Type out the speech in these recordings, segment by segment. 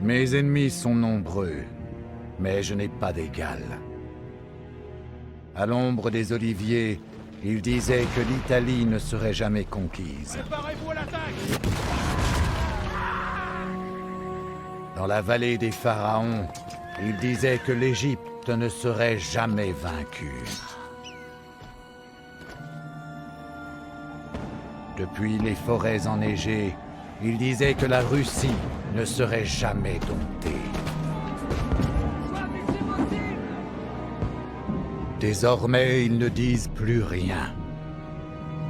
Mes ennemis sont nombreux, mais je n'ai pas d'égal. À l'ombre des oliviers, il disait que l'Italie ne serait jamais conquise. Préparez-vous à l'attaque! Dans la vallée des pharaons, il disait que l'Égypte ne serait jamais vaincue. Depuis les forêts enneigées, il disait que la Russie ne serait jamais domptée. Désormais, ils ne disent plus rien.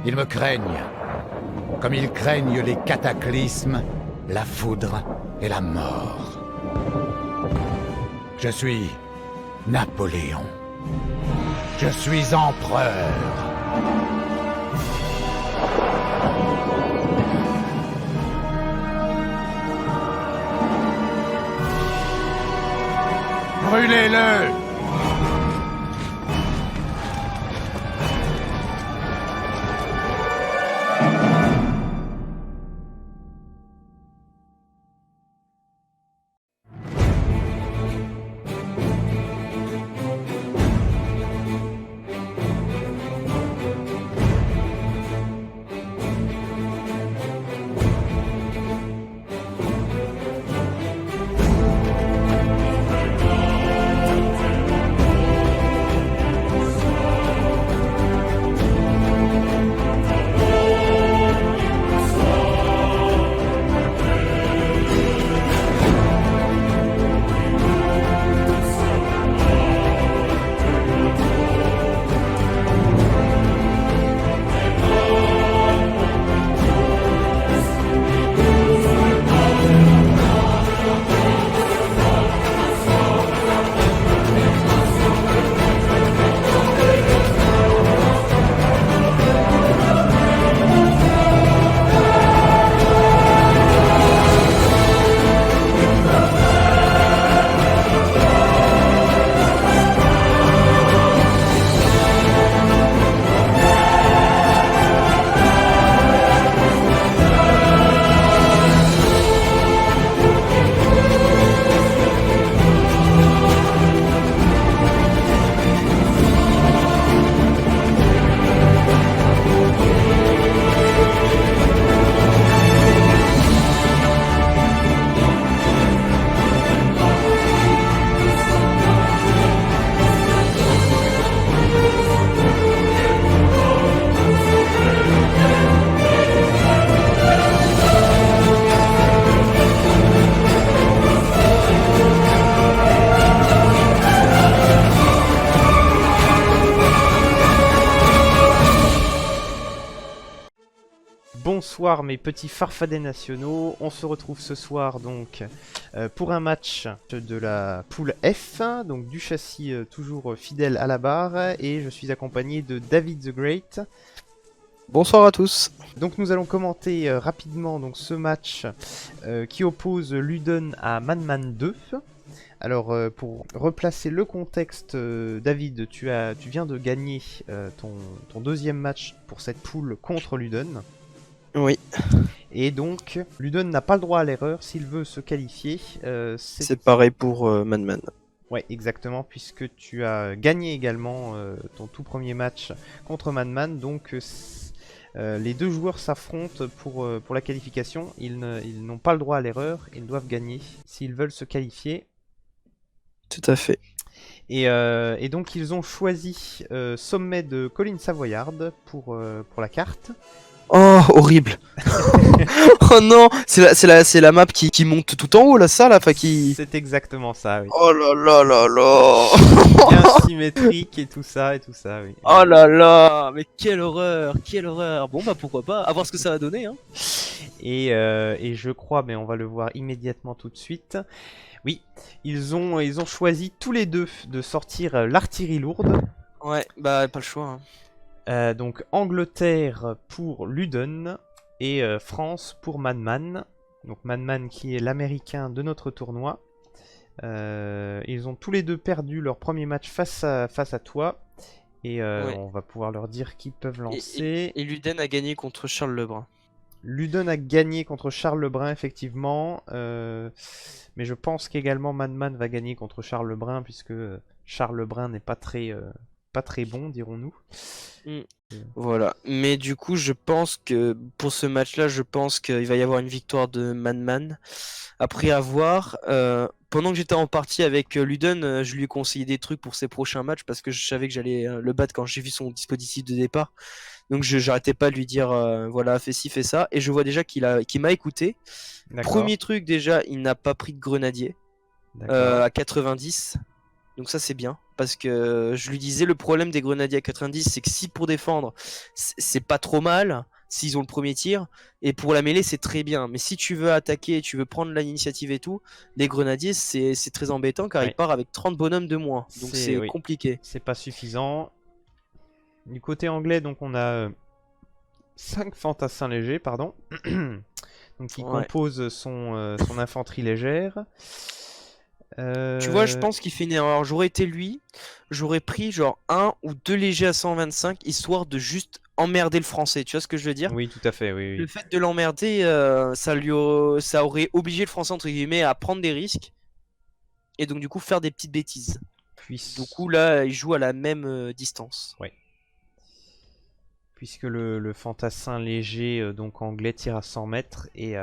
Ils me craignent, comme ils craignent les cataclysmes, la foudre et la mort. Je suis Napoléon. Je suis empereur. Brûlez-le! Bonsoir mes petits farfadets nationaux, on se retrouve ce soir donc pour un match de la poule F, donc du châssis toujours fidèle à la barre, et je suis accompagné de David the Great. Bonsoir à tous. Donc nous allons commenter rapidement donc, ce match qui oppose Luden à Manman 2. Alors pour replacer le contexte, David, tu viens de gagner ton deuxième match pour cette poule contre Luden. Oui. Et donc, Luden n'a pas le droit à l'erreur s'il veut se qualifier. C'est pareil pour Manman. Ouais, exactement, puisque tu as gagné également ton tout premier match contre Manman. Donc, les deux joueurs s'affrontent pour la qualification. Ils n'ont pas le droit à l'erreur. Ils doivent gagner s'ils veulent se qualifier. Tout à fait. Et donc, ils ont choisi Sommet de Colline Savoyarde pour la carte. Oh, horrible. Oh non, c'est la map qui monte tout en haut, là, ça, là, enfin qui... C'est exactement ça, oui. Oh là là là là. Bien symétrique et tout ça, oui. Oh là là, mais quelle horreur, quelle horreur. Bon, bah pourquoi pas, à voir ce que ça va donner, hein. Et je crois, mais on va le voir immédiatement tout de suite. Oui, ils ont choisi tous les deux de sortir l'artillerie lourde. Ouais, bah pas le choix, hein. Donc Angleterre pour Luden et France pour Manman. Donc Manman qui est l'américain de notre tournoi. Ils ont tous les deux perdu leur premier match face à toi. Et Ouais. on va pouvoir leur dire qu'ils peuvent lancer. Et Luden a gagné contre Charles Lebrun. Luden a gagné contre Charles Lebrun, effectivement. Mais je pense qu'également Madman va gagner contre Charles Lebrun, puisque Charles Lebrun n'est pas très bon, dirons-nous. Mm. Voilà. Mais du coup, je pense que pour ce match-là, je pense qu'il va y avoir une victoire de Madman. Après avoir, pendant que j'étais en partie avec Luden, je lui ai conseillé des trucs pour ses prochains matchs parce que je savais que j'allais le battre quand j'ai vu son dispositif de départ. Donc j'arrêtais pas de lui dire voilà, fais ci, fais ça. Et je vois déjà qu'il m'a écouté. D'accord. Premier truc, déjà, il n'a pas pris de grenadier D'accord. à 90. Donc ça c'est bien. Parce que je lui disais le problème des grenadiers à 90, c'est que si pour défendre, c'est pas trop mal. S'ils ont le premier tir, et pour la mêlée c'est très bien, mais si tu veux attaquer, tu veux prendre l'initiative et tout, les grenadiers c'est très embêtant car Ouais. il part avec 30 bonhommes de moins, donc c'est Oui. compliqué. C'est pas suffisant. Du côté anglais, donc on a 5 fantassins légers, pardon. Donc qui Ouais. composent son infanterie légère. Tu vois, je pense qu'il fait une erreur. J'aurais été lui, j'aurais pris genre 1 ou 2 légers à 125 histoire de juste emmerder le français, tu vois ce que je veux dire? Oui, tout à fait, oui, Le oui. fait de l'emmerder, ça aurait obligé le français entre guillemets à prendre des risques et donc du coup faire des petites bêtises. Du coup là, il joue à la même distance. Puisque le fantassin léger donc anglais tire à 100 mètres et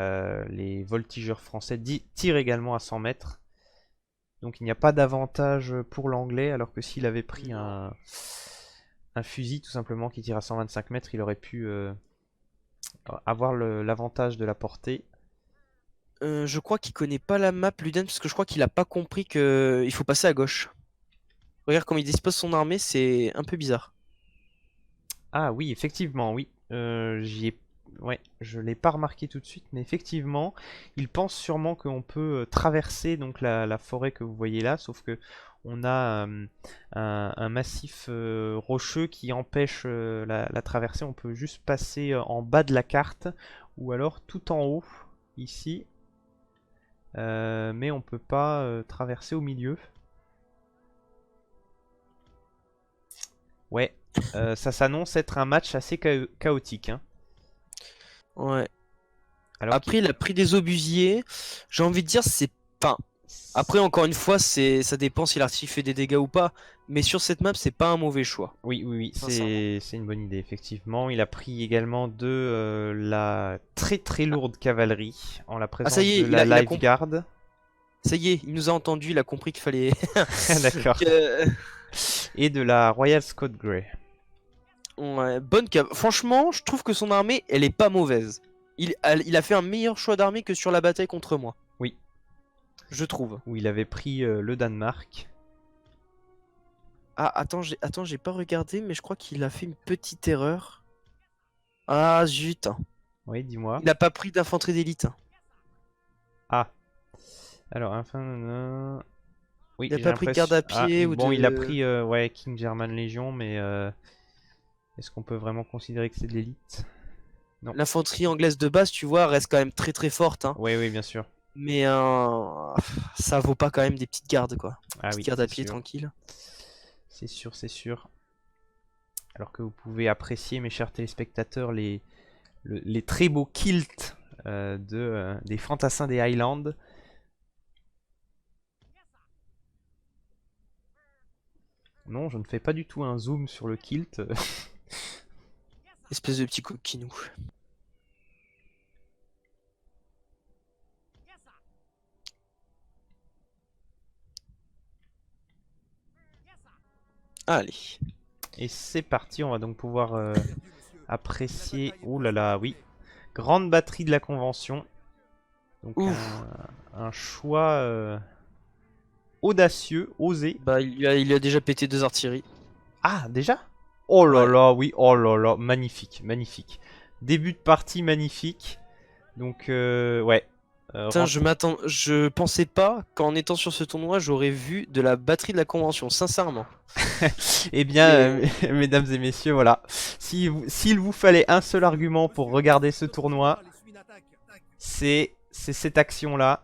les voltigeurs français tirent également à 100 mètres. Donc il n'y a pas d'avantage pour l'anglais, alors que s'il avait pris un fusil tout simplement qui tire à 125 mètres, il aurait pu avoir l'avantage de la portée. Je crois qu'il connaît pas la map Luden parce que je crois qu'il a pas compris que il faut passer à gauche. Regarde comment il dispose son armée, c'est un peu bizarre. Ah oui, effectivement, oui. Ouais, je l'ai pas remarqué tout de suite, mais effectivement, il pense sûrement qu'on peut traverser donc la forêt que vous voyez là, sauf que on a un massif rocheux qui empêche la traversée. On peut juste passer en bas de la carte, ou alors tout en haut, ici. Mais on peut pas traverser au milieu. Ouais, ça s'annonce être un match assez chaotique, hein. Ouais. Alors Après, il a pris des obusiers. J'ai envie de dire, c'est pas. Après, encore une fois, ça dépend si l'artillerie fait des dégâts ou pas. Mais sur cette map, c'est pas un mauvais choix. oui, Sincèrement. c'est une bonne idée, effectivement. Il a pris également de la très lourde cavalerie en la Ah, présence ça y est, de la il a Life Guard. Ça y est, il nous a entendu, il a compris qu'il fallait. D'accord. que- Et de la Royal Scott Grey. Ouais, franchement, je trouve que son armée, elle est pas mauvaise. Il a fait un meilleur choix d'armée que sur la bataille contre moi. Oui. Je trouve. Où il avait pris le Danemark. Ah, attends, j'ai pas regardé, mais je crois qu'il a fait une petite erreur. Ah, zut. Oui, dis-moi. Il a pas pris d'infanterie d'élite. Ah. Alors, enfin... Oui, Il a j'ai pas pris de garde à l'impression... pied Ah, ou bon, de. il a pris ouais, King German Legion, mais est-ce qu'on peut vraiment considérer que c'est de l'élite? Non. L'infanterie anglaise de base, tu vois, reste quand même très forte. Hein. Oui, bien sûr. Mais ça vaut pas quand même des petites gardes, quoi. Ah Petites oui, gardes à c'est pied sûr. tranquille. C'est sûr, c'est sûr. Alors que vous pouvez apprécier, mes chers téléspectateurs, les très beaux kilts des fantassins des Highlands. Non, je ne fais pas du tout un zoom sur le kilt. Espèce de petit coquinou. Allez. Et c'est parti, on va donc pouvoir apprécier... Ouh là là, oui. Grande batterie de la Convention. Donc un choix audacieux, osé. Bah, il a déjà pété 2 artilleries. Ah, déjà? Oh là Ouais. là, oui, oh là là, magnifique, magnifique. Début de partie magnifique. Donc, ouais. Putain, je pensais pas qu'en étant sur ce tournoi, j'aurais vu de la batterie de la Convention, sincèrement. Eh bien, mesdames et messieurs, voilà. S'il vous fallait un seul argument pour regarder ce tournoi, c'est cette action-là.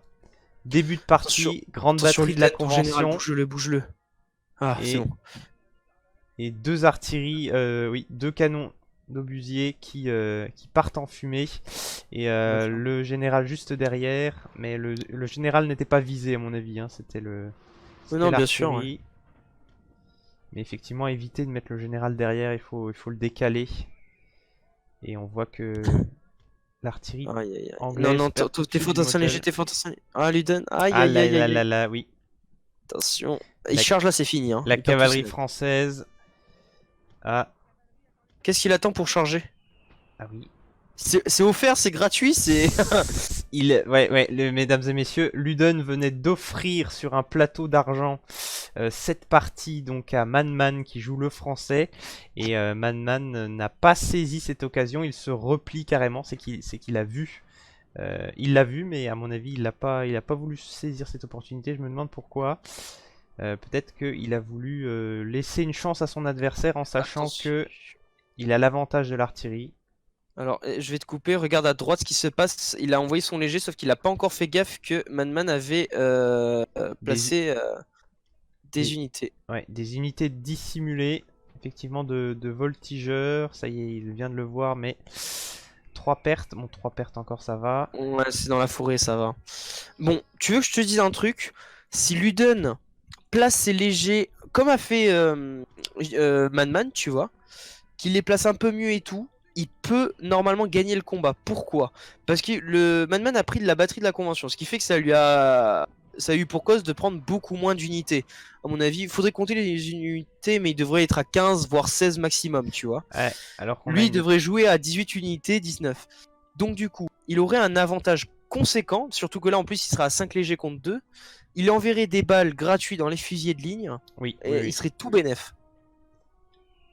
Début de partie, grande batterie de la Convention. Bouge-le. Ah, c'est bon. Et deux artilleries, oui, deux canons d'obusiers qui partent en fumée. Et le général juste derrière. Mais le général n'était pas visé, à mon avis. Hein, c'était Oui, non, bien sûr. l'artillerie. Mais effectivement, éviter de mettre le général derrière, il faut le décaler. Et on voit que l'artillerie Aïe, aïe, aïe. anglaise Non, perd tout de t'es suite du fantassin léger, motel. t'es fantassin léger. Ah, Luden. Aïe, Ah aïe, là aïe, là aïe, là aïe. là, oui. Attention. Il La- charge là, c'est fini. Hein. La Il perd tout cavalerie ses- française. Ah, Qu'est-ce qu'il attend pour charger? ah oui. C'est offert, c'est gratuit, c'est. Ouais, mesdames et messieurs, Luden venait d'offrir sur un plateau d'argent cette partie donc à Man qui joue le français. Et Man n'a pas saisi cette occasion, il se replie carrément, c'est qu'il a vu. Il l'a vu, mais à mon avis, il a pas voulu saisir cette opportunité. Je me demande pourquoi. Peut-être qu'il a voulu laisser une chance à son adversaire en sachant Attention. que il a l'avantage de l'artillerie. Alors, je vais te couper, regarde à droite ce qui se passe. Il a envoyé son léger, sauf qu'il a pas encore fait gaffe que Man avait placé des des- unités. Ouais, des unités dissimulées, effectivement de voltigeurs. Ça y est, il vient de le voir, mais 3 pertes. Bon, 3 pertes encore, ça va. Ouais, c'est dans la forêt, ça va. Bon, tu veux que je te dise un truc? Si Luden place ses légers, comme a fait Man, tu vois, qu'il les place un peu mieux et tout, il peut normalement gagner le combat. Pourquoi? Parce que le Man a pris de la batterie de la convention, ce qui fait que ça a eu pour cause de prendre beaucoup moins d'unités. À mon avis, il faudrait compter les unités, mais il devrait être à 15 voire 16 maximum, tu vois. Ouais, alors qu'on a Lui, il une- devrait jouer à 18 unités, 19. Donc du coup, il aurait un avantage conséquent, surtout que là en plus il sera à 5 légers contre 2. Il enverrait des balles gratuites dans les fusiliers de ligne Oui, et oui, oui. il serait tout bénef.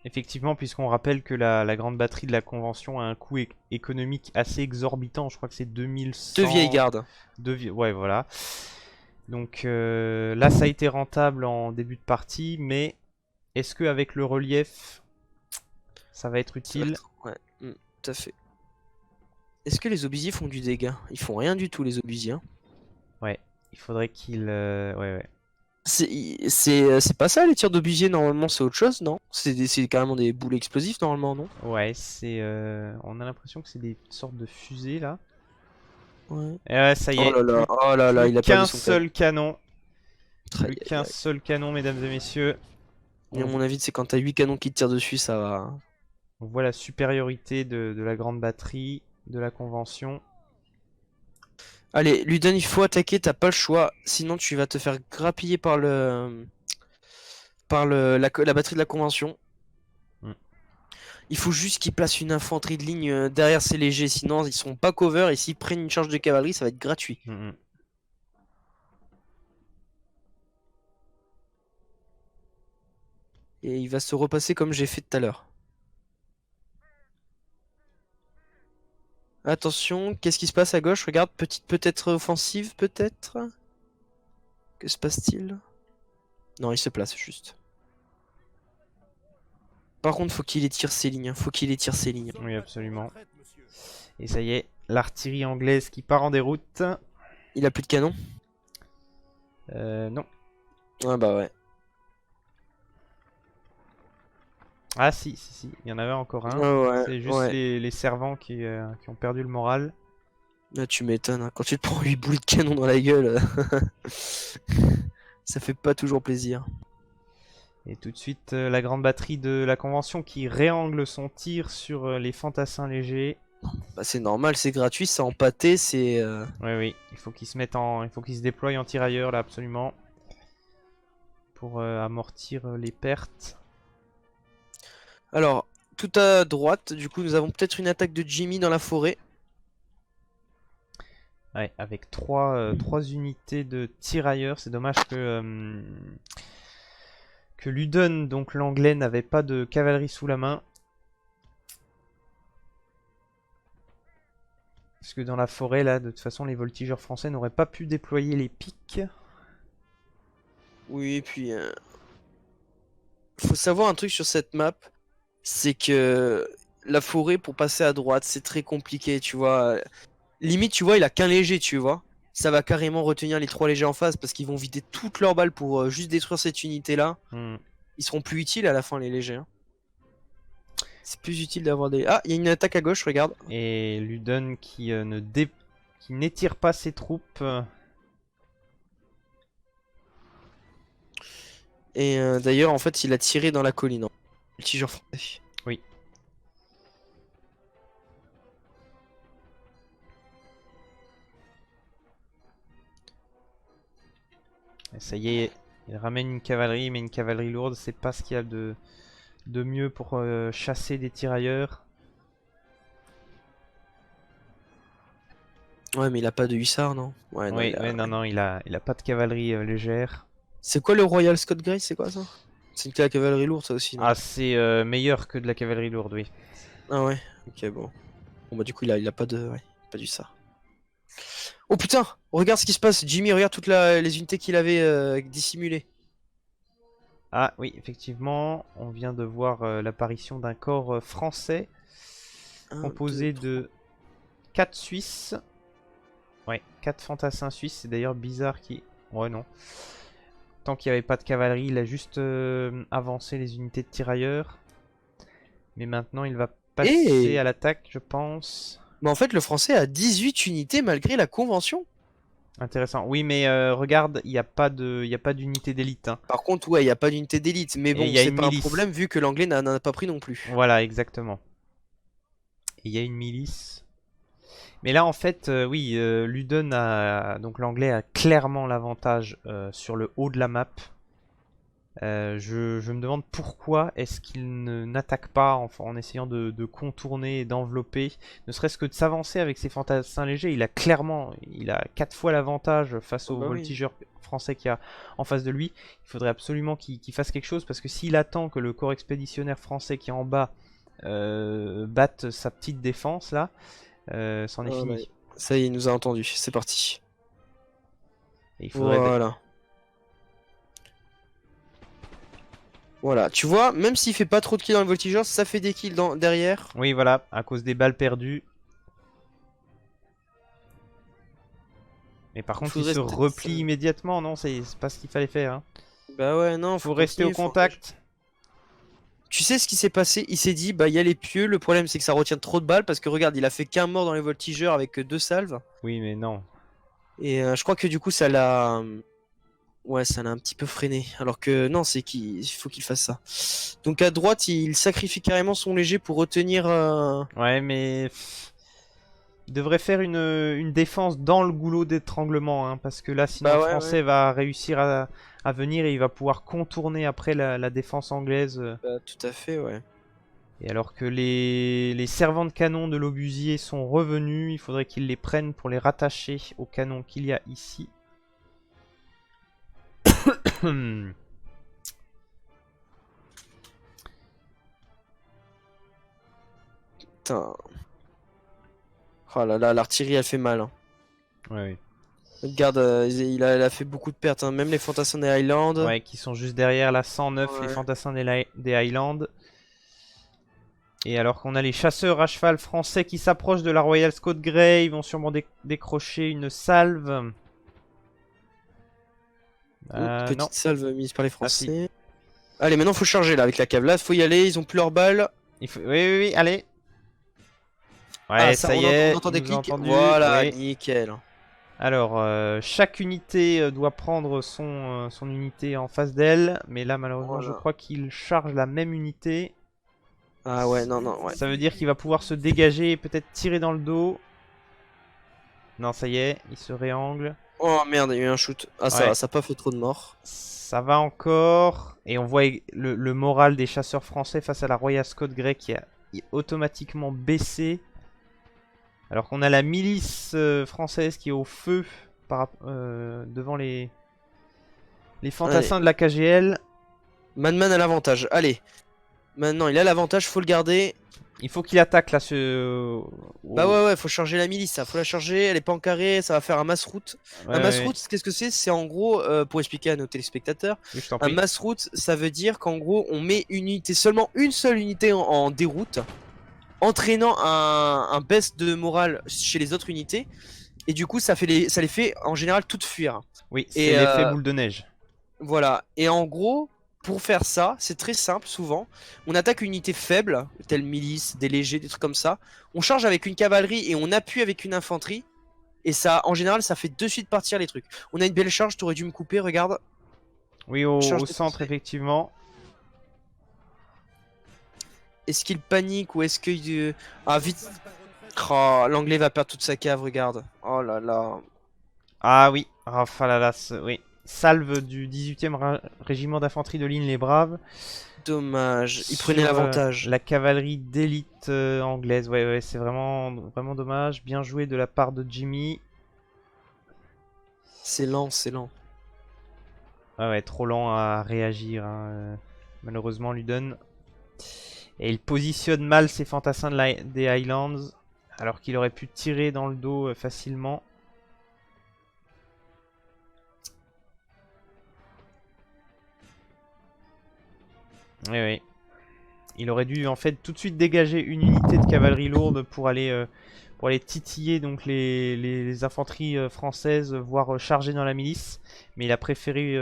Effectivement, puisqu'on rappelle que la grande batterie de la Convention a un coût économique assez exorbitant. Je crois que c'est 2100... Deux vieilles gardes. Ouais, voilà. Donc là, ça a été rentable en début de partie, mais est-ce qu'avec le relief, ça va être Ça va utile? être- Ouais, tout à fait. Est-ce que les obusiers font du dégât? Ils font rien du tout les obusiers. Hein. Ouais, il faudrait qu'il... ouais. C'est pas ça les tirs d'obusiers, normalement c'est autre chose, non? C'est carrément des boules explosives normalement, non? Ouais, c'est... on a l'impression que c'est des sortes de fusées, là. Ouais. Et ouais, ça y est. Oh là là, Plus il a qu'un perdu son seul canon. canon. Plus qu'un seul canon, mesdames et messieurs. Et à mon avis, c'est quand t'as 8 canons qui te tirent dessus, ça va. On voit la supériorité de la grande batterie, de la Convention. Allez, Luden, il faut attaquer, t'as pas le choix. Sinon, tu vas te faire grappiller par la batterie de la Convention. Mm. Il faut juste qu'ils placent une infanterie de ligne derrière ces légers, sinon ils seront pas cover et s'ils prennent une charge de cavalerie, ça va être gratuit. Mm. Et il va se repasser comme j'ai fait tout à l'heure. Attention, qu'est-ce qui se passe à gauche? Regarde, petite peut-être offensive, peut-être? Que se passe-t-il? Non, il se place juste. Par contre, faut qu'il étire ses lignes. Faut qu'il étire ses lignes. Oui, absolument. Et ça y est, l'artillerie anglaise qui part en déroute. Il a plus de canon? Non. Ah bah ouais. Ah si, il y en avait encore un. Ouais, C'est juste ouais. les servants qui ont perdu le moral. Là, tu m'étonnes. Hein. Quand tu te prends 8 boules de canon dans la gueule, ça fait pas toujours plaisir. Et tout de suite, la grande batterie de la Convention qui réangle son tir sur les fantassins légers. Bah, c'est normal, c'est gratuit, c'est empâté, c'est... Oui, il faut qu'ils se mettent il faut qu'ils se déploient en tirailleurs là, absolument. Pour amortir les pertes. Alors, tout à droite, du coup, nous avons peut-être une attaque de Jimmy dans la forêt. Ouais, avec 3 unités de tirailleurs. C'est dommage que Luden, donc l'anglais, n'avait pas de cavalerie sous la main. Parce que dans la forêt, là, de toute façon, les voltigeurs français n'auraient pas pu déployer les pics. Oui, et puis... faut savoir un truc sur cette map, c'est que la forêt, pour passer à droite, c'est très compliqué, tu vois. Limite, tu vois, il a qu'un léger, tu vois. Ça va carrément retenir les 3 légers en face parce qu'ils vont vider toutes leurs balles pour juste détruire cette unité-là. Hmm. Ils seront plus utiles à la fin, les légers. Hein. C'est plus utile d'avoir des... Ah, il y a une attaque à gauche, regarde. Et Ludon qui qui n'étire pas ses troupes. Et d'ailleurs, en fait, il a tiré dans la colline. Le voltigeur français. Oui. Et ça y est, il ramène une cavalerie, mais une cavalerie lourde, c'est pas ce qu'il y a de mieux pour chasser des tirailleurs. Ouais, mais il a pas de hussard, non? Ouais, non, Oui, il a- ouais, non, il a pas de cavalerie légère. C'est quoi le Royal Scott Grey? C'est quoi ça? C'est une cavalerie lourde, ça aussi, non? Ah, c'est meilleur que de la cavalerie lourde, oui. Ah ouais, ok, bon. Bon, bah, du coup, il a pas de. Ouais, pas d'hussard. Oh putain! Regarde ce qui se passe, Jimmy, regarde toutes les unités qu'il avait dissimulées. Ah oui, effectivement, on vient de voir l'apparition d'un corps français Un, composé deux, de 4 Suisses. Ouais, 4 fantassins suisses, c'est d'ailleurs bizarre qui... Ouais, non. Tant qu'il n'y avait pas de cavalerie, il a juste avancé les unités de tirailleurs. Mais maintenant, il va passer Et... à l'attaque, je pense. Mais en fait, le français a 18 unités malgré la convention. Intéressant. Oui, mais regarde, il n'y a pas d'unité d'élite. Hein. Par contre, ouais, il n'y a pas d'unité d'élite. Mais Et bon, il y a c'est une pas un milice. problème vu que l'anglais n'en a pas pris non plus. Voilà, exactement. Et il y a une milice. Mais là, en fait, oui, Ludon a... Donc l'anglais a clairement l'avantage sur le haut de la map. Je me demande pourquoi est-ce qu'il n'attaque pas en essayant de contourner et d'envelopper, ne serait-ce que de s'avancer avec ses fantassins légers. Il a 4 fois l'avantage face au Bah oui. voltigeur français qu'il y a en face de lui. Il faudrait absolument qu'il fasse quelque chose parce que s'il attend que le corps expéditionnaire français qui est en bas batte sa petite défense là, c'en est Ah, fini. ouais. Ça y est, il nous a entendu. C'est parti. Et il faudrait... Voilà. Voilà, tu vois, même s'il fait pas trop de kills dans le voltigeur, ça fait des kills derrière. Oui, voilà, à cause des balles perdues. Mais par contre, il Faudrait se peut-être replie ça. immédiatement, non? C'est pas ce qu'il fallait faire. Hein. Bah ouais, non, Faut rester au continuer, contact. Tu sais ce qui s'est passé? Il s'est dit, bah il y a les pieux, le problème c'est que ça retient trop de balles parce que regarde, il a fait qu'un mort dans les voltigeurs avec que 2 salves. Oui, mais non. Et je crois que du coup ça l'a... Ouais, ça l'a un petit peu freiné. Alors que non, c'est qu'il faut qu'il fasse ça. Donc à droite, il sacrifie carrément son léger pour retenir... Ouais, mais... Il devrait faire une défense dans le goulot d'étranglement, hein, parce que là, sinon, Bah le ouais, français va réussir à venir et il va pouvoir contourner après la défense anglaise. Bah, tout à fait, ouais. Et alors que les servants de canon de l'obusier sont revenus, il faudrait qu'ils les prennent pour les rattacher au canon qu'il y a ici. Putain. Oh là là, l'artillerie elle fait mal. Hein. Ouais, Regarde, il a fait beaucoup de pertes, hein. Même les fantassins des Highlands. ouais, qui sont juste derrière la 109, les Ouais. fantassins des Highlands. Et alors qu'on a les chasseurs à cheval français qui s'approchent de la Royal Scott Grey, ils vont sûrement décrocher une salve. Petite Non. salve mise par les Ah, si. Français. Allez, maintenant faut charger là avec la cave. Là, faut y aller, ils ont plus leurs balles. Oui, oui, allez. Ouais, Ah, ça y est, on entend des il nous a clics. entendu, Voilà, oui. nickel. Alors, chaque unité doit prendre son unité en face d'elle. Mais là, malheureusement, je Voilà. crois qu'il charge la même unité. Ah ouais, non, non, ouais. Ça veut dire qu'il va pouvoir se dégager et peut-être tirer dans le dos. Non, ça y est, il se réangle. Oh merde, il y a eu un shoot. Ah, ça Ouais. va, ça a pas fait trop de morts. Ça va encore. Et on voit le moral des chasseurs français face à la Royal Scott Grey qui a automatiquement baissé. Alors qu'on a la milice française qui est au feu devant les fantassins de la KGL. Madman a l'avantage. Allez. Maintenant, il a l'avantage, faut le garder. Il faut qu'il attaque là Bah ouais, faut charger la milice, ça. Faut la charger, elle est pas en carré, ça va faire un mass route. Ouais, Un mass ouais. route, qu'est-ce que c'est? C'est en gros, pour expliquer à nos téléspectateurs, Oui, je t'en un prie. mass route, ça veut dire qu'en gros, on met une unité, seulement une seule unité en déroute, entraînant un baisse de morale chez les autres unités. Et du coup, ça les fait en général toutes fuir. Oui, Et, c'est l'effet boule de neige. Voilà. Et en gros, pour faire ça, c'est très simple souvent. On attaque une unité faible, telle milice, des légers, des trucs comme ça. On charge avec une cavalerie et on appuie avec une infanterie. Et ça, en général, ça fait de suite partir les trucs. On a une belle charge, t'aurais dû me couper, regarde. Oui, Charge au de centre, conseil. effectivement. Est-ce qu'il panique ou est-ce qu'il... Ah, vite. Oh, l'anglais va perdre toute sa cave, regarde. Oh là là. Ah oui, Rafalalas, oui. Salve du 18e régiment d'infanterie de ligne Les Braves. Dommage. Il Sur, prenait l'avantage. la cavalerie d'élite anglaise. Ouais, ouais, c'est vraiment, vraiment dommage. Bien joué de la part de Jimmy. C'est lent, c'est lent. Ah ouais, trop lent à réagir, hein, malheureusement, Luden. Et il positionne mal ses fantassins des Highlands, alors qu'il aurait pu tirer dans le dos facilement. Oui, oui. Il aurait dû en fait tout de suite dégager une unité de cavalerie lourde pour aller titiller donc les infanteries françaises, voire charger dans la milice. Mais il a préféré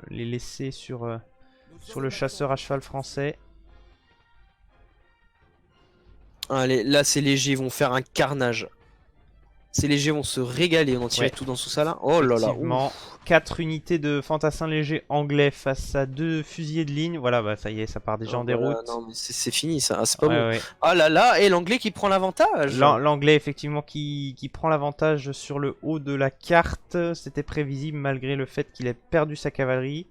les laisser sur le chasseur à cheval français. Allez, là, ces légers vont faire un carnage. Ces légers vont se régaler. On en tirait Ouais. tout dans tout ça là. Oh là là. Effectivement, 4 unités de fantassins légers anglais face à 2 fusiliers de ligne. Voilà, bah ça y est, ça part déjà en déroute. Non, mais c'est fini ça. Ah, c'est pas Ouais, bon. ouais. Ah là là, et l'anglais qui prend l'avantage. L'anglais effectivement qui prend l'avantage sur le haut de la carte. C'était prévisible malgré le fait qu'il ait perdu sa cavalerie.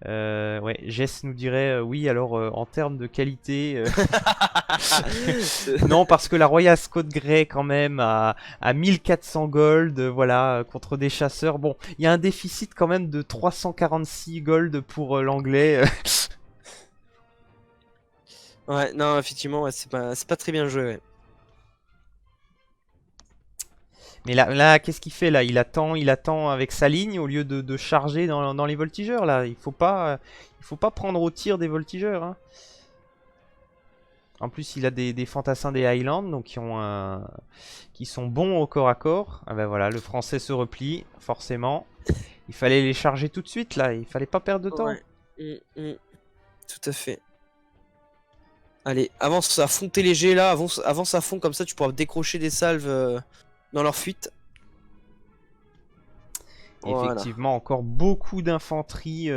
Ouais, Jess nous dirait oui, alors en termes de qualité. Non, parce que la Royal Scott Grey, quand même, à 1400 gold, voilà, contre des chasseurs. Bon, il y a un déficit quand même de 346 gold pour l'anglais. Ouais, non, effectivement, ouais, c'est pas très bien joué. Ouais. Mais là qu'est-ce qu'il fait là? Il attend avec sa ligne au lieu de charger dans les voltigeurs là. Il faut pas prendre au tir des voltigeurs, hein. En plus, il a des fantassins des Highlands, donc qui sont bons au corps à corps. Ah ben voilà, le français se replie, forcément. Il fallait les charger tout de suite là, il fallait pas perdre de temps. Ouais. Tout à fait. Allez, avance à fond tes légers là, avance à fond comme ça tu pourras décrocher des salves dans leur fuite. Voilà. Effectivement, encore beaucoup d'infanterie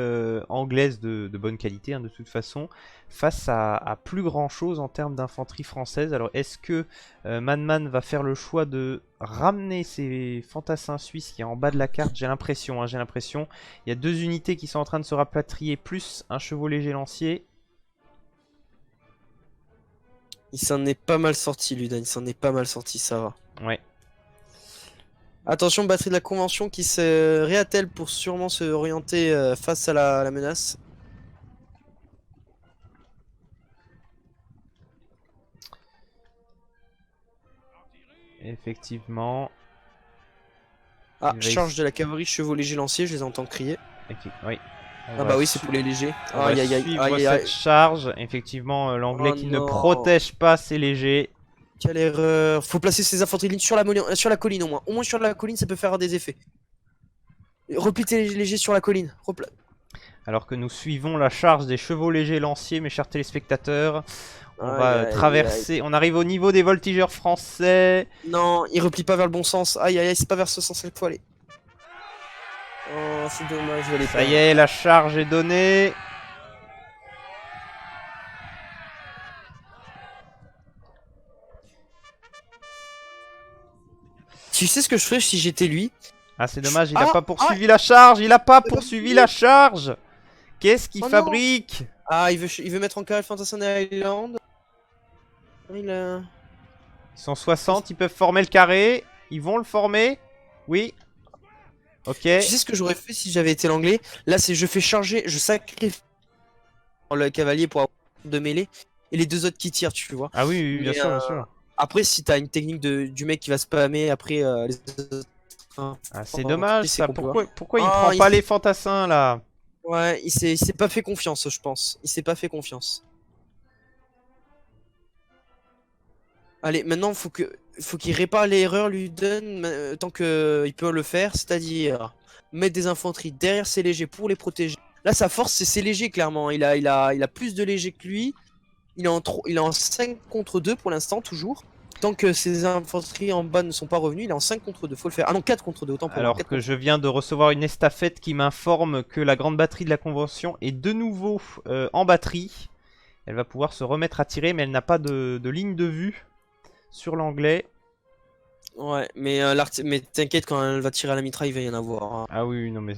anglaise de bonne qualité, hein, de toute façon, face à plus grand chose en termes d'infanterie française. Alors, est-ce que Man va faire le choix de ramener ses fantassins suisses qui est en bas de la carte? J'ai l'impression, hein, j'ai l'impression. Il y a 2 unités qui sont en train de se rapatrier, plus un chevau léger lancier. Il s'en est pas mal sorti, Ludan, il s'en est pas mal sorti, ça va. Ouais. Attention, batterie de la Convention qui se réattelle pour sûrement se orienter face à la menace. Effectivement. Ah, Il va charge de la cavalerie, chevaux légers lanciers, je les entends crier. Oui. Ah bah oui, c'est pour les légers. On va Aïe aïe aïe suivre aïe cette aïe. charge. Effectivement, l'anglais Oh qui ne non. protège pas ses légers. Quelle erreur. Faut placer ses infanteries de ligne sur la colline au moins. Au moins sur la colline, ça peut faire des effets. Replie tes légers sur la colline. Alors que nous suivons la charge des chevaux légers lanciers, mes chers téléspectateurs. On Aïe, va aïe, traverser. On arrive au niveau des voltigeurs français. Non, il replie pas vers le bon sens. Aïe aïe aïe, c'est pas vers ce sens qu'il faut aller. Oh, c'est dommage, je vais aller Ça y est, la charge est donnée. Tu sais ce que je ferais si j'étais lui? Ah, c'est dommage, il a Ah, pas poursuivi la charge. Il a pas poursuivi la charge. Qu'est-ce qu'il Oh non. fabrique? Ah, il veut mettre en carré le Fantassin des Highlands. Il a... Ils sont 60, ils peuvent former le carré. Ils vont le former. Oui. Ok. Tu sais ce que j'aurais fait si j'avais été l'anglais? Là, c'est je fais charger, je sacrifie le cavalier pour avoir de mêlée et les 2 autres qui tirent, tu vois. Ah oui, oui, bien Mais, sûr, bien sûr. Après, si t'as une technique du mec qui va spammer après les autres. Enfin, Ah, c'est oh, dommage c'est ça. compliqué. Pourquoi il Ah, prend il pas s'est- les fantassins là? Ouais, il s'est pas fait confiance, je pense. Il s'est pas fait confiance. Allez, maintenant, faut qu'il répare l'erreur, lui donne tant que il peut le faire, c'est-à-dire mettre des infanteries derrière ses légers pour les protéger. Là, sa force, c'est ses légers, clairement. Il a plus de légers que lui. Il est en 5 contre 2 pour l'instant, toujours. Tant que ses infanteries en bas ne sont pas revenus, il est en 5 contre 2. Faut le faire. Ah non, 4 contre 2, autant pour moi. Alors 4 que contre je viens de recevoir une estafette qui m'informe que la grande batterie de la Convention est de nouveau en batterie. Elle va pouvoir se remettre à tirer, mais elle n'a pas de ligne de vue sur l'anglais. Ouais, mais, mais t'inquiète, quand elle va tirer à la mitraille, il va y en avoir, hein. Ah oui, non mais...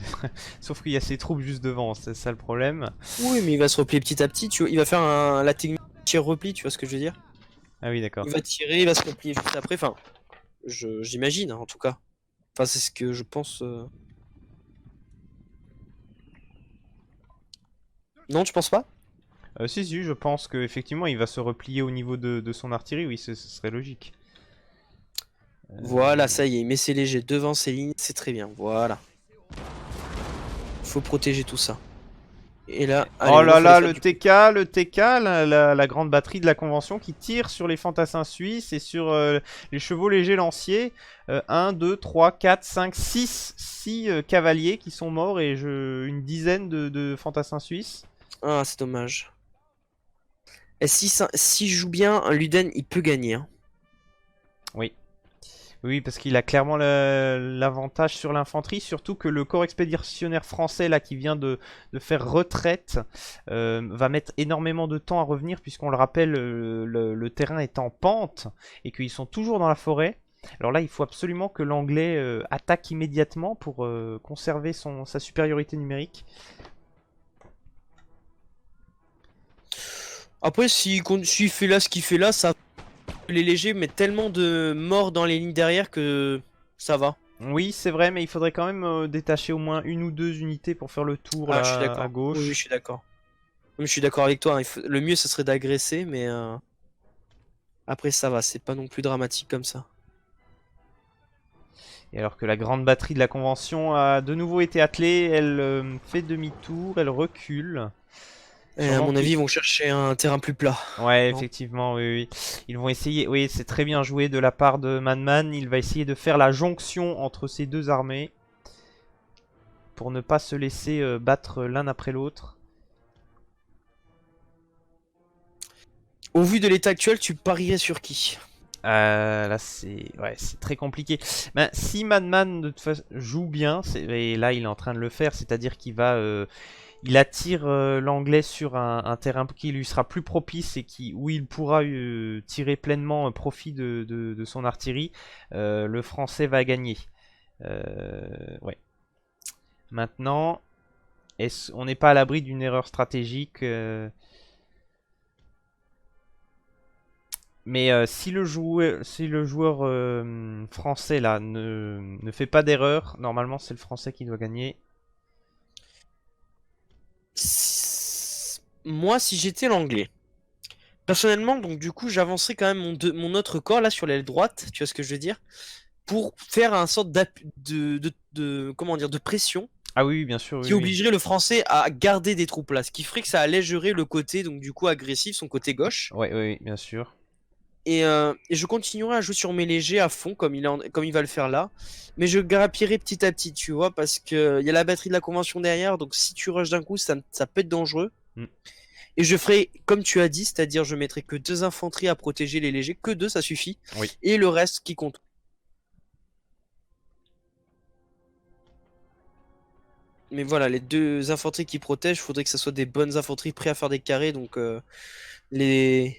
Sauf qu'il y a ses troupes juste devant, c'est ça le problème. Oui, mais il va se replier petit à petit. Tu vois, il va faire la technique tir-repli, tu vois ce que je veux dire? Ah oui, d'accord. Il va tirer, il va se replier juste après. Enfin, j'imagine, hein, en tout cas. Enfin, c'est ce que je pense. Non, tu penses pas? Si, si, je pense qu'effectivement il va se replier au niveau de son artillerie, oui, ce serait logique. Voilà, ça y est, il met ses légers devant ses lignes, c'est très bien, voilà. Faut protéger tout ça. Et là, allez, Oh là maintenant, là, faut les faire le TK, la grande batterie de la Convention qui tire sur les fantassins suisses et sur les chevaux légers lanciers. 1, 2, 3, 4, 5, 6 cavaliers qui sont morts et une dizaine de fantassins suisses. Ah, c'est dommage. Et si je joue bien, Luden, il peut gagner, hein. Oui. Oui, parce qu'il a clairement l'avantage sur l'infanterie, surtout que le corps expéditionnaire français là qui vient de faire retraite va mettre énormément de temps à revenir, puisqu'on le rappelle, le terrain est en pente et qu'ils sont toujours dans la forêt. Alors là, il faut absolument que l'anglais attaque immédiatement pour conserver sa supériorité numérique. Après, s'il fait là ce qu'il fait là, ça. Les légers mettent tellement de morts dans les lignes derrière que ça va. Oui, c'est vrai, mais il faudrait quand même détacher au moins une ou deux unités pour faire le tour Ah, je suis là, à d'accord. gauche. Oui, je suis d'accord. Oui, je suis d'accord avec toi, hein. Le mieux, ce serait d'agresser, mais après, ça va. C'est pas non plus dramatique comme ça. Et alors que la grande batterie de la Convention a de nouveau été attelée, elle fait demi-tour, elle recule. Et à Sûrement mon avis, ils vont chercher un terrain plus plat. Ouais, Non. effectivement, oui, oui. Ils vont essayer, oui, c'est très bien joué de la part de Man. Il va essayer de faire la jonction entre ces deux armées pour ne pas se laisser battre l'un après l'autre. Au vu de l'état actuel, tu parierais sur qui? Là, c'est très compliqué. Ben, si Man de toute façon joue bien, et là il est en train de le faire, c'est-à-dire qu'il va, il attire l'anglais sur un terrain qui lui sera plus propice et où il pourra tirer pleinement profit de son artillerie. Le français va gagner. Ouais. Maintenant, on n'est pas à l'abri d'une erreur stratégique. Mais si le joueur français là ne fait pas d'erreur, normalement c'est le français qui doit gagner. Moi, si j'étais l'anglais, personnellement, donc du coup, j'avancerais quand même mon autre corps là sur l'aile droite, tu vois ce que je veux dire, pour faire un sorte comment dire, de pression Ah oui, bien sûr, qui oui, oui. obligerait le français à garder des troupes là, ce qui ferait que ça allégerait le côté, donc du coup, agressif, son côté gauche. Ouais, oui, bien sûr. Et je continuerai à jouer sur mes légers à fond, comme il va le faire là. Mais je grappillerai petit à petit, tu vois, parce que il y a la batterie de la Convention derrière, donc si tu rushes d'un coup, ça peut être dangereux. Mm. Et je ferai comme tu as dit, c'est-à-dire je mettrai que 2 infanteries à protéger les légers, que 2, ça suffit. Oui. Et le reste qui compte. Mais voilà, les 2 infanteries qui protègent, il faudrait que ce soit des bonnes infanteries prêtes à faire des carrés. Donc les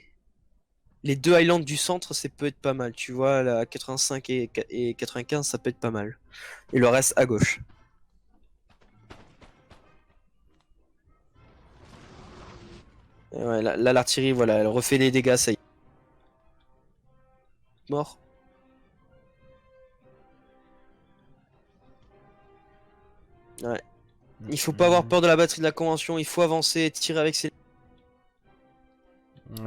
2 Highlands du centre, ça peut être pas mal. Tu vois, la 85 et 95, ça peut être pas mal. Et le reste à gauche. Et ouais, là, l'artillerie, voilà, elle refait des dégâts, ça y est. Mort. Ouais. Il faut pas avoir peur de la batterie de la Convention, il faut avancer, tirer avec ses...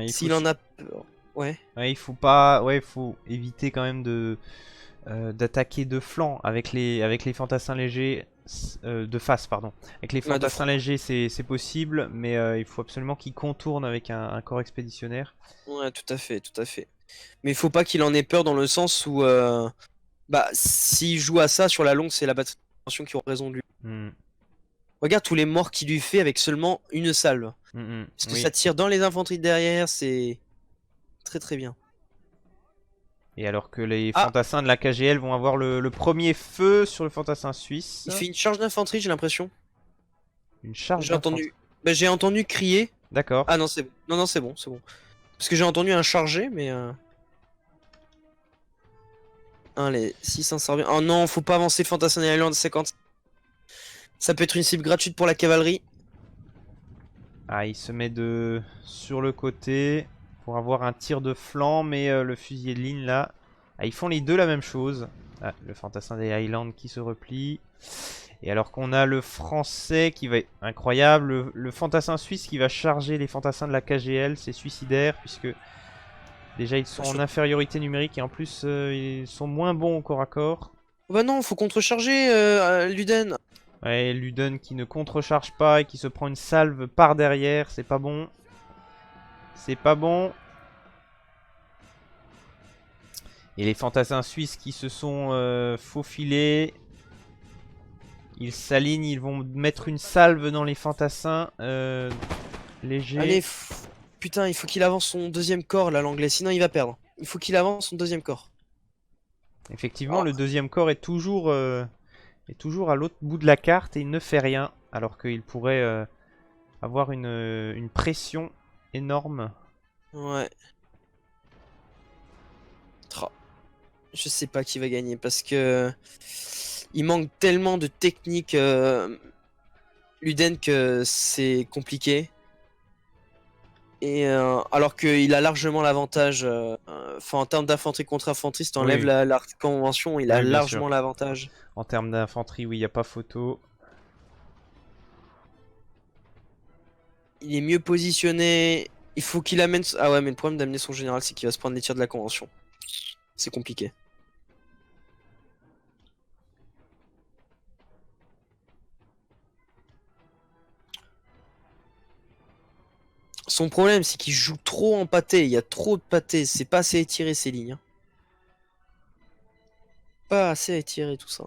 S'il en a peur. Ouais. Ouais, il faut pas, ouais, faut éviter quand même d'attaquer de flanc avec les fantassins légers, de face, pardon. Avec les fantassins légers, c'est possible, mais il faut absolument qu'ils contournent avec un corps expéditionnaire. Ouais, tout à fait, tout à fait. Mais il faut pas qu'il en ait peur dans le sens où, bah, s'il joue à ça sur la longue, c'est la batterie de la Convention qui aura raison de lui. Regarde tous les morts qu'il lui fait avec seulement une salve. Parce que Oui. ça tire dans les infanteries de derrière, c'est très très bien. Et alors que les Ah, fantassins de la KGL vont avoir le premier feu sur le fantassin suisse. il fait une charge d'infanterie, j'ai l'impression. Une charge J'ai d'infanterie. entendu. Bah, j'ai entendu crier. D'accord. Ah non, c'est bon. Non, non, c'est bon, c'est bon. Parce que j'ai entendu un chargé, mais. Allez, 600 bien. Oh non, faut pas avancer le Fantassin Island 50. Ça peut être une cible gratuite pour la cavalerie. Ah, il se met sur le côté pour avoir un tir de flanc, mais le fusilier de ligne là. Ah, ils font les deux la même chose. Ah, le fantassin des Highlands qui se replie. Et alors qu'on a le français qui va être incroyable, le fantassin suisse qui va charger les fantassins de la KGL, c'est suicidaire puisque déjà ils sont en infériorité numérique et en plus ils sont moins bons au corps à corps. Bah non, faut contrecharger Luden. Ouais, Luden qui ne contrecharge pas et qui se prend une salve par derrière, c'est pas bon. C'est pas bon. Et les fantassins suisses qui se sont faufilés. Ils s'alignent, ils vont mettre une salve dans les fantassins légers. Allez, putain, il faut qu'il avance son deuxième corps là, l'anglais, sinon il va perdre. Il faut qu'il avance son deuxième corps. Effectivement, le deuxième corps est toujours à l'autre bout de la carte et il ne fait rien. Alors qu'il pourrait avoir une pression énorme. Ouais. Je sais pas qui va gagner parce que il manque tellement de techniques Luden que c'est compliqué. Et alors qu'il a largement l'avantage. Enfin, en termes d'infanterie contre infanterie, si t'enlèves Oui. la convention, il a Oui, bien largement sûr. l'avantage. En termes d'infanterie, oui, il n'y a pas photo. Il est mieux positionné. Il faut qu'il amène. Ah ouais, mais le problème d'amener son général, c'est qu'il va se prendre les tirs de la convention. C'est compliqué. Son problème, c'est qu'il joue trop en pâté. Il y a trop de pâté. C'est pas assez étiré ces lignes. Hein. Pas assez étiré tout ça.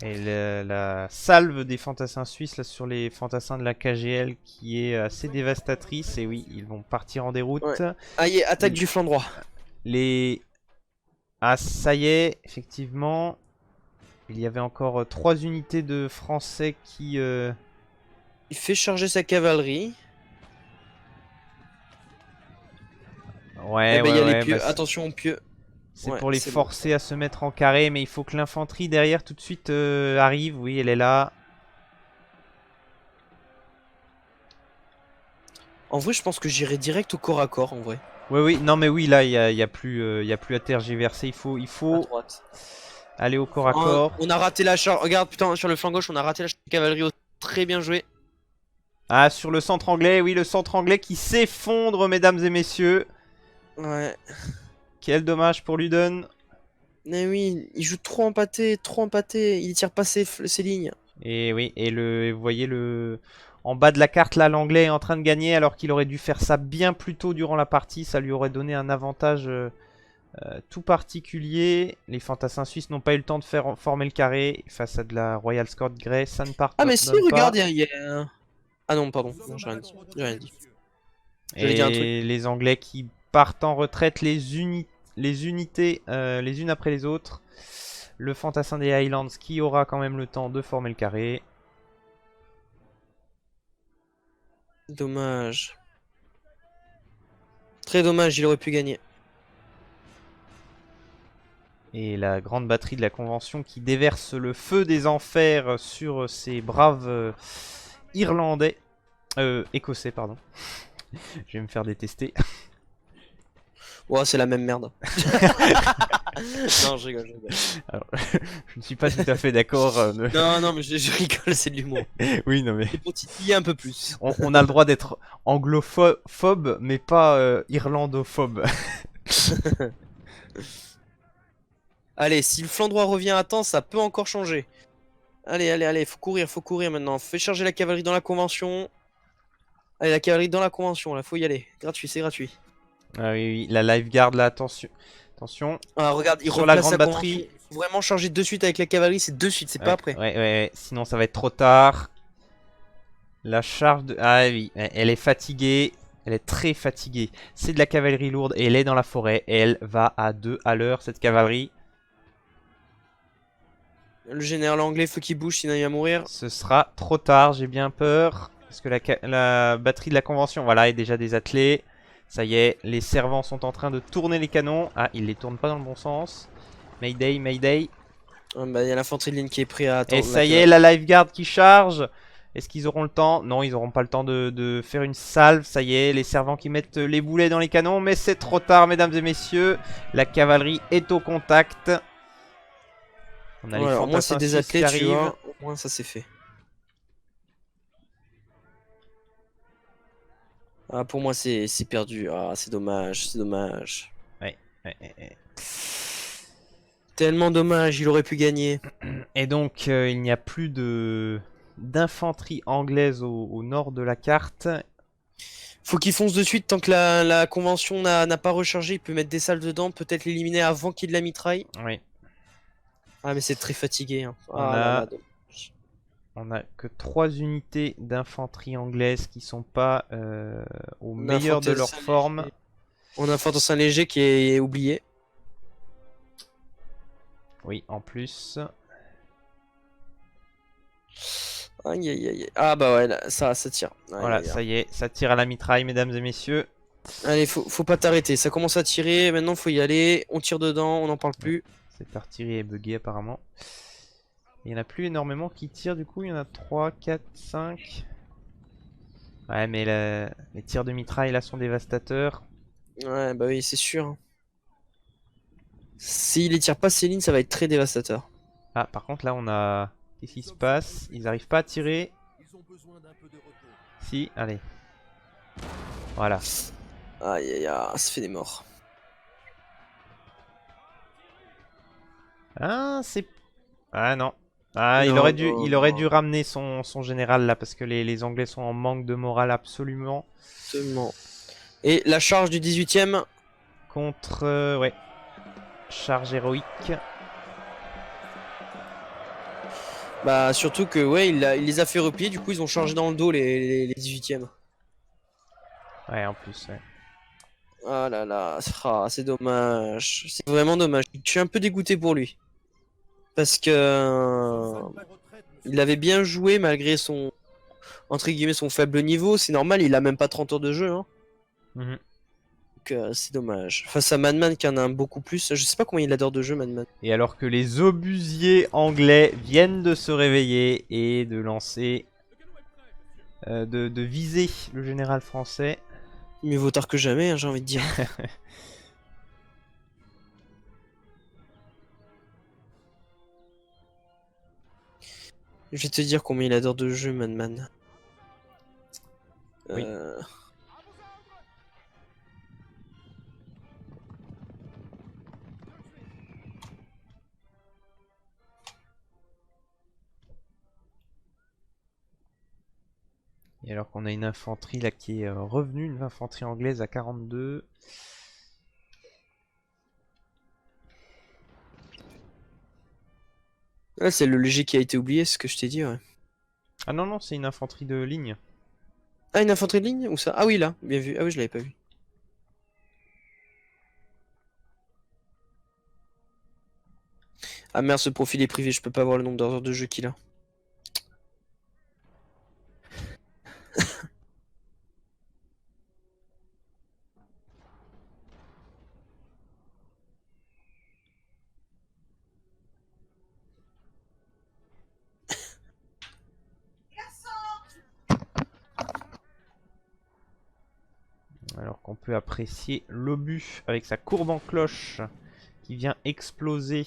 Et la salve des fantassins suisses là, sur les fantassins de la KGL qui est assez dévastatrice. Et oui, ils vont partir en déroute. Ouais. Ah, y est, attaque du flanc droit. Ah, ça y est, effectivement. Il y avait encore 3 unités de français qui... Il fait charger sa cavalerie. Ouais, Eh ben, y a les ouais, pieux. bah, Attention aux pieux. c'est Ouais, pour les c'est bon. forcer à se mettre en carré, mais il faut que l'infanterie derrière tout de suite arrive. Oui, elle est là. En vrai, je pense que j'irai direct au corps à corps, en vrai. Oui, oui, non mais oui, là, il y a plus à tergiverser. Il À faut droite. aller au corps à corps. On a raté la charge. Regarde, putain, sur le flanc gauche, on a raté la charge de cavalerie. Très bien joué. Ah, sur le centre anglais, oui, le centre anglais qui s'effondre, mesdames et messieurs. Ouais. Quel dommage pour Luden. Mais oui, il joue trop empâté, trop empâté. Il tire pas ses lignes. Et oui, et vous voyez en bas de la carte là, l'anglais est en train de gagner alors qu'il aurait dû faire ça bien plus tôt durant la partie. Ça lui aurait donné un avantage tout particulier. Les fantassins suisses n'ont pas eu le temps de former le carré face à de la Royal Scout Grey. Ça ne part Ah, pas. mais si, regarde, il y a... Ah non, pardon, non, j'ai rien dit. J'ai rien dit. J'allais dire un truc. Et les Anglais qui partent en retraite, les unités les unes après les autres. Le fantassin des Highlands qui aura quand même le temps de former le carré. Dommage. Très dommage, il aurait pu gagner. Et la grande batterie de la Convention qui déverse le feu des enfers sur ces braves Irlandais. Écossais, pardon. Je vais me faire détester. Ouais, c'est la même merde. Non, je rigole, je rigole. Alors, je ne suis pas tout à fait d'accord. Non, non, mais je rigole, c'est de l'humour. Oui, non mais... C'est pour titiller un peu plus. On a le droit d'être anglophobe, mais pas irlandophobe. Allez, si le flanc droit revient à temps, ça peut encore changer. Allez, allez, allez, faut courir maintenant. Fais charger la cavalerie dans la convention. Allez, la cavalerie dans la convention, là, faut y aller. Gratuit, c'est gratuit. Ah oui, oui, la Lifeguard là, attention. Attention. Ah, regarde, il Sur la replace grande sa batterie. convention. Faut vraiment charger de suite avec la cavalerie, c'est de suite, c'est pas Ouais, après. ouais, ouais, ouais, sinon ça va être trop tard. La charge de... Ah oui, elle est fatiguée. Elle est très fatiguée. C'est de la cavalerie lourde et elle est dans la forêt. Et elle va à 2 à l'heure, cette cavalerie. Le général anglais, faut qu'il bouge, sinon il va mourir. Ce sera trop tard, j'ai bien peur. Parce que la batterie de la convention, voilà, est déjà désattelée. Ça y est, les servants sont en train de tourner les canons. Ah, ils les tournent pas dans le bon sens. Mayday, Mayday. Ah, bah, il y a l'infanterie de ligne qui est prêt à Et attendre. ça y est, la Lifeguard qui charge. Est-ce qu'ils auront le temps? Non, ils n'auront pas le temps de faire une salve. Ça y est, les servants qui mettent les boulets dans les canons. Mais c'est trop tard, mesdames et messieurs. La cavalerie est au contact. On a les Voilà, au moins c'est fantassins des 6 qui athlètes, tu arrivent. vois. Au moins ça c'est fait. Ah, pour moi c'est perdu. Ah, c'est dommage, c'est dommage. Ouais, ouais, ouais. Tellement dommage, il aurait pu gagner. Et donc, il n'y a plus d'infanterie anglaise au nord de la carte. Faut qu'il fonce de suite tant que la convention n'a pas rechargé. Il peut mettre des salles dedans, peut-être l'éliminer avant qu'il la mitraille. Oui. Ah, mais c'est très fatigué. Hein. On Ah là a- là, dommage. On a que 3 unités d'infanterie anglaise qui sont pas au meilleur de leur forme. On a un fantassin léger qui est oublié. Oui, en plus. Aïe aïe aïe. Ah bah ouais, là, ça tire. Aïe, Voilà, aïe, aïe. ça y est, ça tire à la mitraille, mesdames et messieurs. Allez, faut pas t'arrêter. Ça commence à tirer. Maintenant, faut y aller. On tire dedans, on n'en parle plus. Cette artillerie est buggée apparemment. Il n'y en a plus énormément qui tirent du coup. Il y en a 3, 4, 5. Ouais, mais les tirs de mitraille là sont dévastateurs. Ouais, bah oui, c'est sûr. S'il les tire pas Céline, ça va être très dévastateur. Ah, par contre là on a... Qu'est-ce qui se passe? Ils n'arrivent pas à tirer. Si, allez. Voilà. Aïe aïe aïe, ça fait des morts. Ah, c'est... Ah non. Ah, Non, il aurait dû ramener son général là parce que les Anglais sont en manque de morale absolument. Seulement. Et la charge du 18ème. Contre... ouais. Charge héroïque. Bah surtout que ouais, il les a fait replier, du coup ils ont chargé dans le dos les 18ème. Ouais, en plus, ouais. Ah là là, c'est dommage. C'est vraiment dommage. Je suis un peu dégoûté pour lui. Parce que il avait bien joué malgré son entre guillemets son faible niveau. C'est normal, il a même pas 30 heures de jeu. Hein. Mhm. Donc c'est dommage. Face à Madman qui en a beaucoup plus. Je sais pas combien il a d'heures de jeu, Madman. Et alors que les obusiers anglais viennent de se réveiller et de lancer... de viser le général français. Mieux vaut tard que jamais, hein, j'ai envie de dire. Je vais te dire combien il a d'heures de jeu, Madman. Oui. Et alors qu'on a une infanterie là qui est revenue, une infanterie anglaise à 42. Ouais, c'est le léger qui a été oublié, c'est ce que je t'ai dit, ouais. Ah non, non, c'est une infanterie de ligne. Ah, une infanterie de ligne? Où ça? Ah oui, là, bien vu. Ah oui, je l'avais pas vu. Ah merde, ce profil est privé, je peux pas voir le nombre d'heures de jeu qu'il a. Alors qu'on peut apprécier l'obus avec sa courbe en cloche qui vient exploser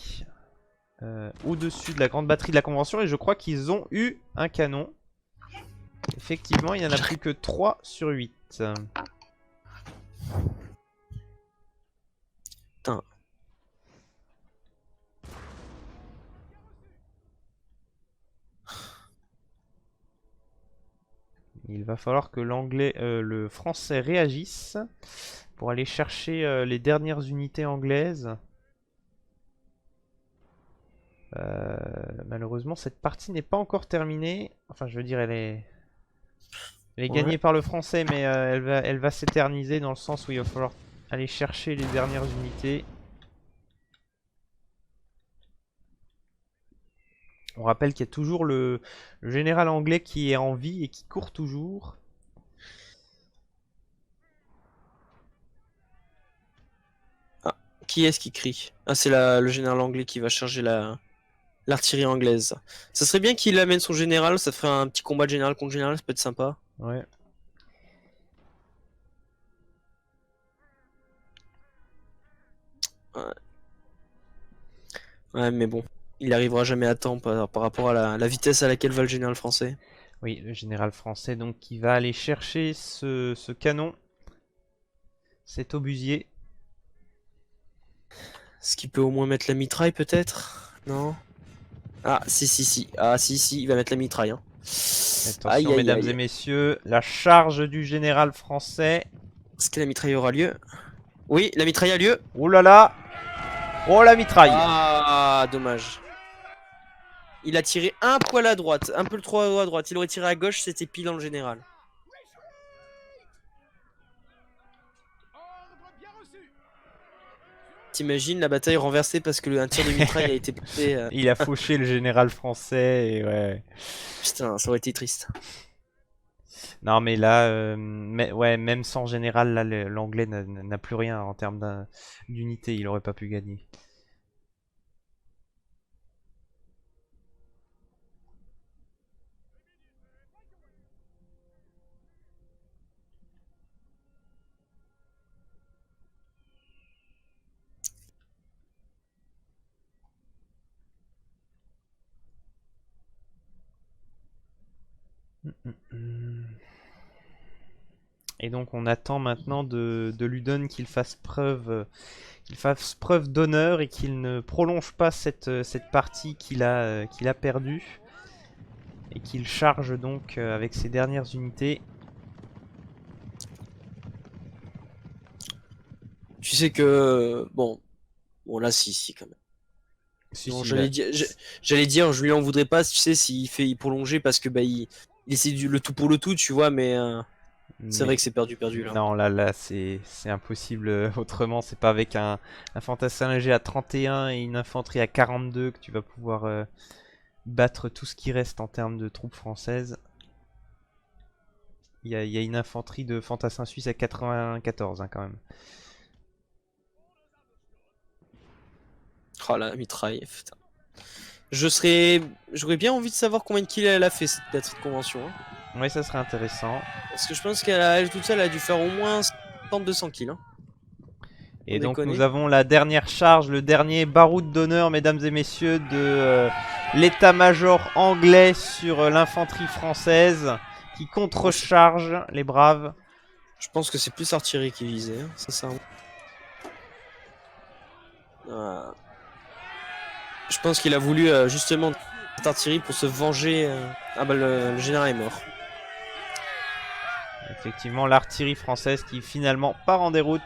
au-dessus de la grande batterie de la Convention. Et je crois qu'ils ont eu un canon. Effectivement, il n'y en a plus que 3 sur 8. Putain. Il va falloir que le français réagisse. pour aller chercher les dernières unités anglaises. Malheureusement, cette partie n'est pas encore terminée. Enfin, je veux dire, elle est gagnée par le français, mais elle va s'éterniser dans le sens où il va falloir aller chercher les dernières unités. On rappelle qu'il y a toujours le général anglais qui est en vie et qui court toujours. Ah, qui est-ce qui crie? Ah, c'est le général anglais qui va charger l'artillerie anglaise. Ça serait bien qu'il amène son général, ça ferait un petit combat de général contre général, ça peut être sympa. Ouais. Ouais, mais bon, il arrivera jamais à temps par rapport à la vitesse à laquelle va le général français. Oui, le général français donc qui va aller chercher ce canon, cet obusier. Est-ce qu'il peut au moins mettre la mitraille peut-être? Non? Ah, si. Ah, si, il va mettre la mitraille. Hein. Attention, Aïe, aïe, mesdames aïe. et messieurs, la charge du général français. Est-ce que la mitraille aura lieu? Oui, la mitraille a lieu. Oh là là! Oh la mitraille! Ah, dommage. Il a tiré un poil à droite, un peu trop à droite. Il aurait tiré à gauche, c'était pile dans le général. T'imagines la bataille renversée parce que un tir de mitraille a été porté. Il a fauché le général français et ouais. Putain, ça aurait été triste. Non mais là, ouais, même sans général, là, l'anglais n'a plus rien en termes d'unité. Il aurait pas pu gagner. Et donc on attend maintenant de Ludon qu'il fasse preuve d'honneur et qu'il ne prolonge pas cette partie qu'il a perdue. Et qu'il charge donc avec ses dernières unités. Tu sais que bon là si quand même. Si, Non, si, j'allais dire, je lui en voudrais pas, tu sais, s'il fait prolonger parce que bah il essaie le tout pour le tout, tu vois, mais c'est vrai que c'est perdu là. Non, là c'est impossible autrement. C'est pas avec un fantassin léger à 31 et une infanterie à 42 que tu vas pouvoir battre tout ce qui reste en termes de troupes françaises. Il y a une infanterie de fantassin suisse à 94 hein, quand même. Oh la mitraille, putain. J'aurais bien envie de savoir combien de kills elle a fait cette convention. Hein. Oui, ça serait intéressant. Parce que je pense qu'elle toute seule a dû faire au moins 100-200 kills. Hein. Et donc nous avons la dernière charge, le dernier baroud d'honneur, mesdames et messieurs, de l'état-major anglais sur l'infanterie française qui contrecharge les braves. Je pense que c'est plus artillerie qui visait, hein, sincèrement. Je pense qu'il a voulu justement cette artillerie pour se venger. Ah bah le général est mort. Effectivement, l'artillerie française qui finalement part en déroute,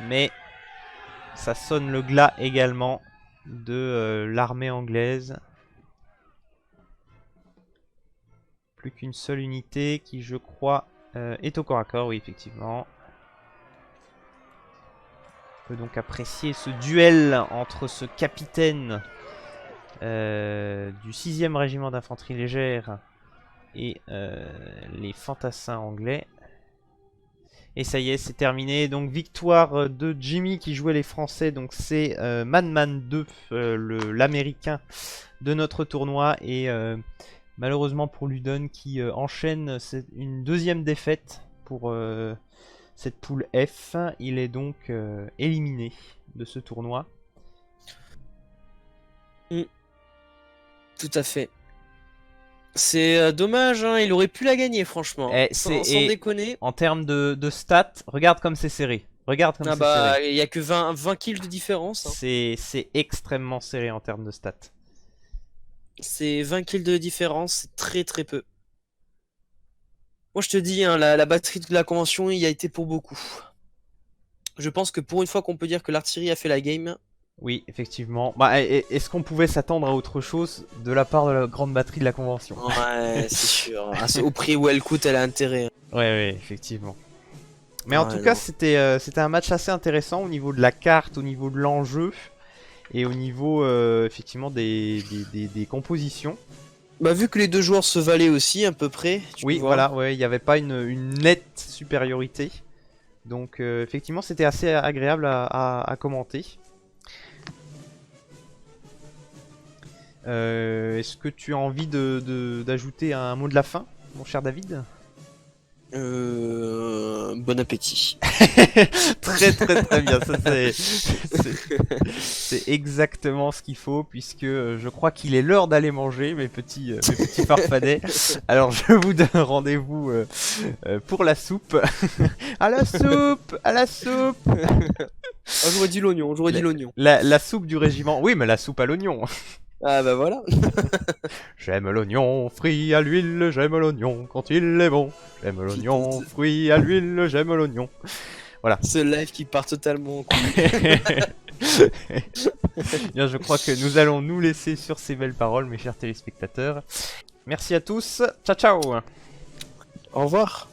mais ça sonne le glas également de l'armée anglaise. Plus qu'une seule unité qui, je crois, est au corps à corps, oui, effectivement. On peut donc apprécier ce duel entre ce capitaine du 6e régiment d'infanterie légère et les fantassins anglais. Et ça y est, c'est terminé. Donc victoire de Jimmy qui jouait les Français. Donc c'est Man 2, l'américain de notre tournoi. Et malheureusement pour Ludon qui enchaîne une deuxième défaite pour cette poule F. Il est donc éliminé de ce tournoi. Tout à fait. C'est dommage, hein, il aurait pu la gagner, franchement. Sans déconner. En termes de stats, regarde comme c'est serré. Regarde comme c'est serré. Il n'y a que 20 kills de différence. Hein. C'est extrêmement serré en termes de stats. C'est 20 kills de différence, c'est très très peu. Moi je te dis, hein, la batterie de la convention, il y a été pour beaucoup. Je pense que pour une fois qu'on peut dire que l'artillerie a fait la game. Oui, effectivement. Bah, est-ce qu'on pouvait s'attendre à autre chose de la part de la grande batterie de la Convention? Ouais, c'est sûr. Au prix où elle coûte, elle a intérêt. Ouais, effectivement. Mais en Ouais, tout cas, non. c'était un match assez intéressant au niveau de la carte, au niveau de l'enjeu et au niveau effectivement des compositions. Bah, vu que les deux joueurs se valaient aussi à peu près, tu Oui, vois. voilà, ouais, il n'y avait pas une nette supériorité. Donc effectivement, c'était assez agréable à commenter. Est-ce que tu as envie d'ajouter un mot de la fin, mon cher David? Bon appétit. Très bien, ça c'est exactement ce qu'il faut puisque je crois qu'il est l'heure d'aller manger mes petits farfadets. Alors je vous donne rendez-vous pour la soupe. À la soupe, à la soupe. Ah, j'aurais dit l'oignon, j'aurais dit l'oignon. La soupe du régiment. Oui, mais la soupe à l'oignon. Ah bah voilà. J'aime l'oignon frit à l'huile, j'aime l'oignon quand il est bon. J'aime l'oignon frit à l'huile, j'aime l'oignon. Voilà. Ce live qui part totalement en couille. Bien, je crois que nous allons nous laisser sur ces belles paroles, mes chers téléspectateurs. Merci à tous. Ciao, ciao. Au revoir.